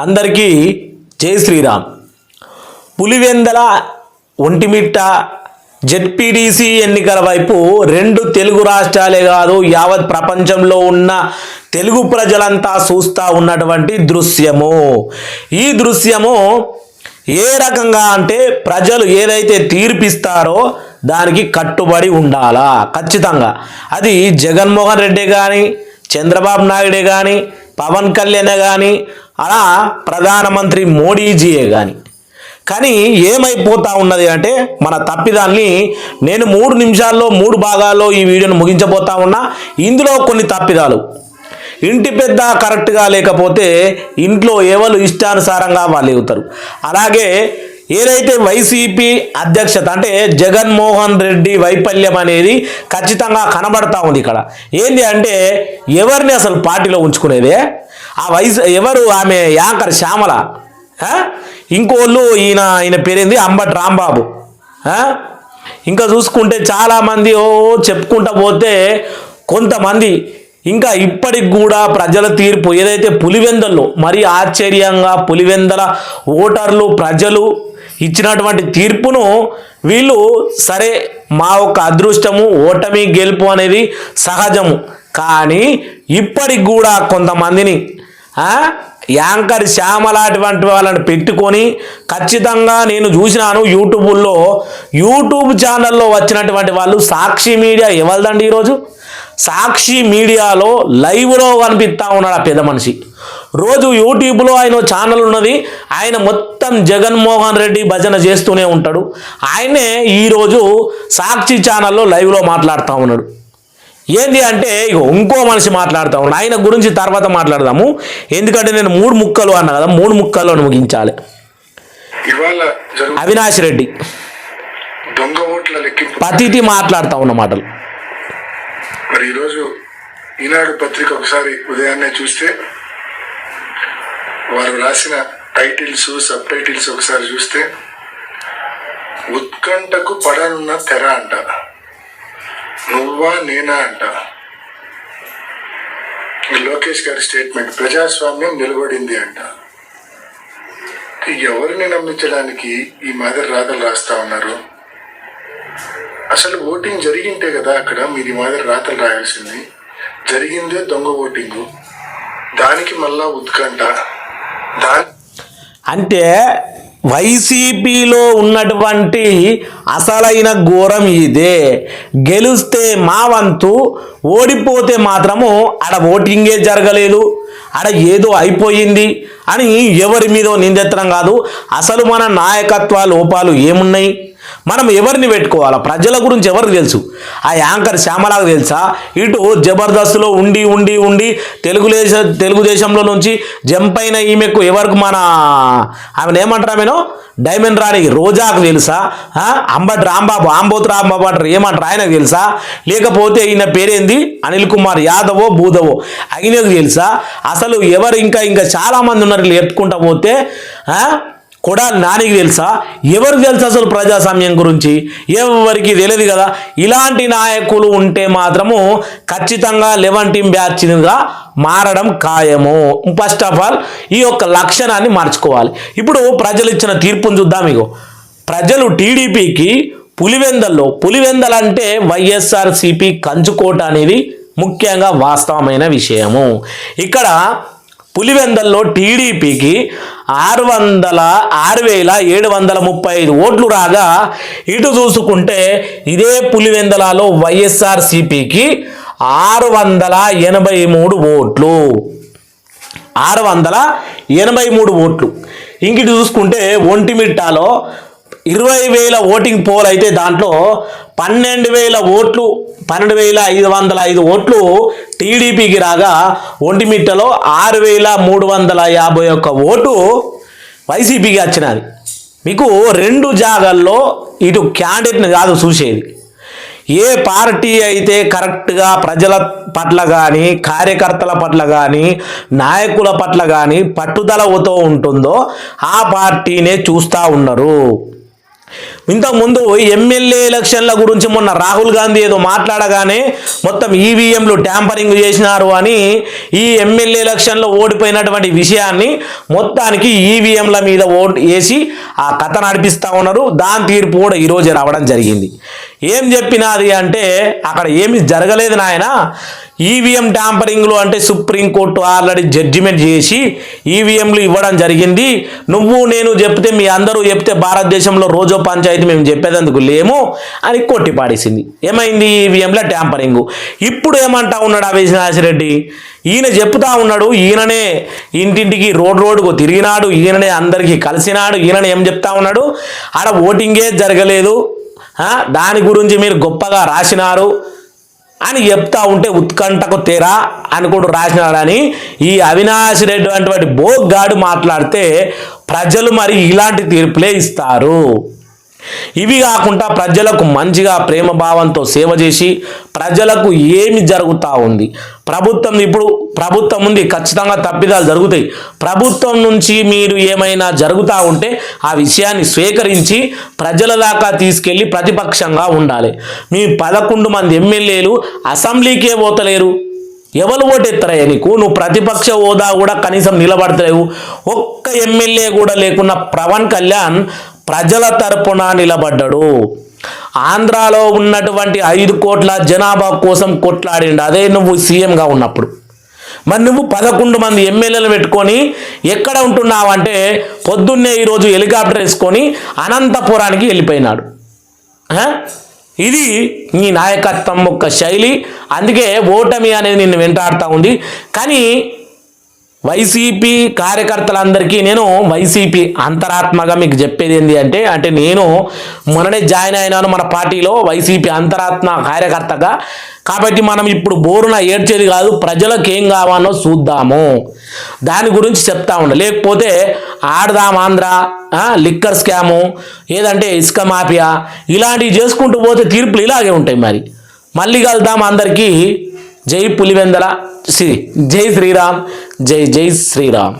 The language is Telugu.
అందరికీ జై శ్రీరామ్. పులివెందల ఒంటిమిట్ట జెడ్పీటీసీ ఎన్నికల వైపు రెండు తెలుగు రాష్ట్రాలే కాదు యావత్ ప్రపంచంలో ఉన్న తెలుగు ప్రజలంతా చూస్తూ ఉన్నటువంటి దృశ్యము. ఈ దృశ్యము ఏ రకంగా అంటే ప్రజలు ఏదైతే తీర్పిస్తారో దానికి కట్టుబడి ఉండాలా ఖచ్చితంగా. అది జగన్మోహన్ రెడ్డి కానీ, చంద్రబాబు నాయుడే కానీ, పవన్ కళ్యాణ్ కానీ, అలా ప్రధానమంత్రి మోడీజీయే కానీ ఏమైపోతా ఉన్నది అంటే మన తప్పిదాన్ని నేను 3 నిమిషాల్లో 3 భాగాల్లో ఈ వీడియోను ముగించబోతా ఉన్నా. ఇందులో కొన్ని తప్పిదాలు, ఇంటి పెద్ద కరెక్ట్గా లేకపోతే ఇంట్లో ఎవరు ఇష్టానుసారంగా వాళ్ళు ఎగుతారు. అలాగే ఏదైతే వైసీపీ అధ్యక్షత అంటే జగన్మోహన్ రెడ్డి వైఫల్యం అనేది ఖచ్చితంగా కనబడతా ఉంది. ఇక్కడ ఏంటి అంటే ఎవరిని అసలు పార్టీలో ఉంచుకునేదే ఎవరు ఆమె యాంకర్ శ్యామల, ఇంకోళ్ళు ఈయన పేరేంది అంబటి రాంబాబు, ఇంకా చూసుకుంటే చాలామంది చెప్పుకుంటా పోతే కొంతమంది ఇంకా ఇప్పటికి కూడా ప్రజల తీర్పు ఏదైతే పులివెందల్లో మరీ ఆశ్చర్యంగా పులివెందల ఓటర్లు ప్రజలు ఇచ్చినటువంటి తీర్పును వీళ్ళు సరే మా యొక్క అదృష్టము ఓటమి గెలుపు అనేది సహజము, కానీ ఇప్పటికి కూడా కొంతమందిని యాంకర్ శ్యామలాంటి వాళ్ళని పెట్టుకొని ఖచ్చితంగా నేను చూసినాను యూట్యూబ్ ఛానల్లో వచ్చినటువంటి వాళ్ళు. సాక్షి మీడియా ఎవరిదండి ఈరోజు? సాక్షి మీడియాలో లైవ్లో కనిపిస్తూ ఉన్నాడు ఆ పెద్ద మనిషి. రోజు యూట్యూబ్లో ఆయన ఛానల్ ఉన్నది, ఆయన మొత్తం జగన్మోహన్ రెడ్డి భజన చేస్తూనే ఉంటాడు. ఆయనే ఈరోజు సాక్షి ఛానల్లో లైవ్లో మాట్లాడుతూ ఉన్నాడు. ఏంటి అంటే ఇంకో మనిషి మాట్లాడుతూ ఉన్నాడు. ఆయన గురించి తర్వాత మాట్లాడదాము, ఎందుకంటే నేను 3 ముక్కలు అన్నా కదా, 3 ముక్కల్లో ముగించాలి. అవినాష్ రెడ్డి దొంగ ఓట్ల లెక్కింపు పతిథి మాట్లాడుతూ ఉన్న మాటలు. మరి ఈరోజు ఈనాడు పత్రిక ఒకసారి ఉదయాన్నే చూస్తే వారు రాసిన టైటిల్స్ సబ్ టైటిల్స్ ఒకసారి చూస్తే ఉత్కంఠకు పడనున్న తెర అంట, నువ్వా నేనా అంట. లోకేష్ గారి స్టేట్మెంట్, ప్రజాస్వామ్యం నిలబడింది అంట. ఎవరిని నమ్మించడానికి ఈ మాదిరి రాతలు రాస్తా ఉన్నారు? అసలు ఓటింగ్ జరిగింటే కదా అక్కడ మీరు ఈ మాదిరి రాతలు రాయాల్సింది. జరిగిందే దొంగ ఓటింగు, దానికి మళ్ళా ఉత్కంఠ. అంటే వైసీపీలో ఉన్నటువంటి అసలైన ఘోరం ఇదే. గెలిస్తే మా వంతు, ఓడిపోతే మాత్రము ఆడ ఓటింగే జరగలేదు, ఆడ ఏదో అయిపోయింది అని ఎవరి మీదో నిందెత్తడం కాదు. అసలు మన నాయకత్వ లోపాలు ఏమున్నాయి? మనం ఎవరిని పెట్టుకోవాలా? ప్రజల గురించి ఎవరికి తెలుసు? ఆ యాంకర్ శ్యామలాకు తెలుసా? ఇటు జబర్దస్త్లో ఉండి తెలుగుదేశంలో నుంచి జంప్ అయిన ఈమెకు ఎవరికి ఆమెను ఏమంటారు, ఆమెను డైమండ్ రాణి రోజాకు తెలుసా? అంబటి రాంబాబు అంటారు, ఏమంటారు ఆయనకు తెలుసా? లేకపోతే ఈయన పేరేంది అనిల్ కుమార్ యాదవో భూదవో ఆయనకు తెలుసా? అసలు ఎవరు ఇంకా చాలామంది ఉన్నారు ఎత్తుకుంటా పోతే. కూడా నానికి తెలుసా? ఎవరికి తెలుసు అసలు ప్రజాస్వామ్యం గురించి? ఎవరికి తెలియదు కదా. ఇలాంటి నాయకులు ఉంటే మాత్రము ఖచ్చితంగా 11 టీం బ్యాచ్గా మారడం ఖాయము. ఫస్ట్ ఆఫ్ ఆల్ ఈ యొక్క లక్షణాన్ని మార్చుకోవాలి. ఇప్పుడు ప్రజలు ఇచ్చిన తీర్పును చూద్దాం. ప్రజలు టీడీపీకి పులివెందల అంటే వైఎస్ఆర్సీపీ కంచుకోట అనేది ముఖ్యంగా వాస్తవమైన విషయము. ఇక్కడ పులివెందల్లో టీడీపీకి 6,735 ఓట్లు రాగా, ఇటు చూసుకుంటే ఇదే పులివెందలలో వైఎస్ఆర్సీపీకి 683 ఓట్లు. 683 ఓట్లు. ఇంకిటి చూసుకుంటే ఒంటిమిట్టాలో 20,000 ఓటింగ్ పోల్ అయితే దాంట్లో 12,000 ఓట్లు, 12,505 ఓట్లు టీడీపీకి రాగా, ఒంటిమిట్టలో 6,351 ఓటు వైసీపీకి వచ్చినది. మీకు 2 జాగాల్లో ఇటు క్యాండిడేట్ని కాదు చూసేది. ఏ పార్టీ అయితే కరెక్ట్గా ప్రజల పట్ల కానీ, కార్యకర్తల పట్ల కానీ, నాయకుల పట్ల కానీ పట్టుదలతో ఉంటుందో ఆ పార్టీనే చూస్తూ ఉన్నారు. ఇంతకుముందు ఎమ్మెల్యే ఎలక్షన్ల గురించి మొన్న రాహుల్ గాంధీ ఏదో మాట్లాడగానే మొత్తం ఈవీఎంలు ట్యాంపరింగ్ చేసినారు అని ఈ ఎమ్మెల్యే ఎలక్షన్లో ఓడిపోయినటువంటి విషయాన్ని మొత్తానికి ఈవీఎంల మీద ఓటు వేసి ఆ కథ నడిపిస్తూ ఉన్నారు. దాని తీర్పు కూడా ఈరోజు రావడం జరిగింది. ఏం చెప్పినది అంటే అక్కడ ఏమి జరగలేదు నాయన. ఈవీఎం ట్యాంపరింగ్లు అంటే సుప్రీంకోర్టు ఆల్రెడీ జడ్జిమెంట్ చేసి ఈవీఎంలు ఇవ్వడం జరిగింది. నువ్వు నేను చెప్తే మీ అందరూ చెప్తే భారతదేశంలో రోజో పంచాయతీ మేము చెప్పేందుకు లేము అని కొట్టిపాడేసింది. ఏమైంది? ఈవీఎంల ట్యాంపరింగ్. ఇప్పుడు ఏమంటా ఉన్నాడు అవినాష్ రెడ్డి? ఈయన చెప్తా ఉన్నాడు, ఈయననే ఇంటింటికి రోడ్డుకు తిరిగినాడు, ఈయననే అందరికీ కలిసినాడు. ఈయననే ఏం చెప్తా ఉన్నాడు? ఆడ ఓటింగే జరగలేదు, దాని గురించి మీరు గొప్పగా రాసినారు అని చెప్తా ఉంటే ఉత్కంఠకు తెరా అని కూడా రాసినాడని ఈ అవినాష్ రెడ్డి అటువంటి బోగ్గాడు మాట్లాడితే ప్రజలు మరి ఇలాంటి తీర్పులే ఇస్తారు. ఇవి కాకుండా ప్రజలకు మంచిగా ప్రేమ భావంతో సేవ చేసి ప్రజలకు ఏమి జరుగుతూ ఉంది, ప్రభుత్వం ఉంది, ఖచ్చితంగా తప్పిదాలు జరుగుతాయి. ప్రభుత్వం నుంచి మీరు ఏమైనా జరుగుతూ ఉంటే ఆ విషయాన్ని స్వీకరించి ప్రజల దాకా తీసుకెళ్ళి ప్రతిపక్షంగా ఉండాలి. మీ 11 మంది ఎమ్మెల్యేలు అసెంబ్లీకే పోతలేరు. ఎవరు ఓటెత్తారయ్యా నీకు? నువ్వు ప్రతిపక్ష హోదా కూడా కనీసం నిలబడతలేవు. ఒక్క ఎమ్మెల్యే కూడా లేకున్నా పవన్ కళ్యాణ్ ప్రజల తరపున నిలబడ్డాడు. ఆంధ్రాలో ఉన్నటువంటి 5 కోట్ల జనాభా కోసం కొట్లాడిండు. అదే నువ్వు సీఎంగా ఉన్నప్పుడు. మరి నువ్వు 11 మంది ఎమ్మెల్యేలు పెట్టుకొని ఎక్కడ ఉంటున్నావు అంటే పొద్దున్నే ఈరోజు హెలికాప్టర్ వేసుకొని అనంతపురానికి వెళ్ళిపోయినాడు. ఇది నీ నాయకత్వం యొక్క శైలి. అందుకే ఓటమి అనేది నిన్ను వెంటాడుతూ ఉంది. కానీ వైసీపీ కార్యకర్తలందరికీ నేను వైసీపీ అంతరాత్మగా మీకు చెప్పేది ఏంటి అంటే నేను మొన్ననే జాయిన్ అయినాను మన పార్టీలో వైసీపీ అంతరాత్మ కార్యకర్తగా. కాబట్టి మనం ఇప్పుడు బోరున ఏడ్చేది కాదు, ప్రజలకు ఏం కావాలో చూద్దాము, దాని గురించి చెప్తా ఉండ. లేకపోతే ఆడదాం ఆంధ్ర, లిక్కర్ స్కాము, ఏదంటే ఇసుక మాఫియా, ఇలాంటివి చేసుకుంటూ పోతే తీర్పులు ఇలాగే ఉంటాయి. మళ్ళీ కలుద్దాం. అందరికీ జై పులివెందల, జై శ్రీరామ్, జై శ్రీరామ్.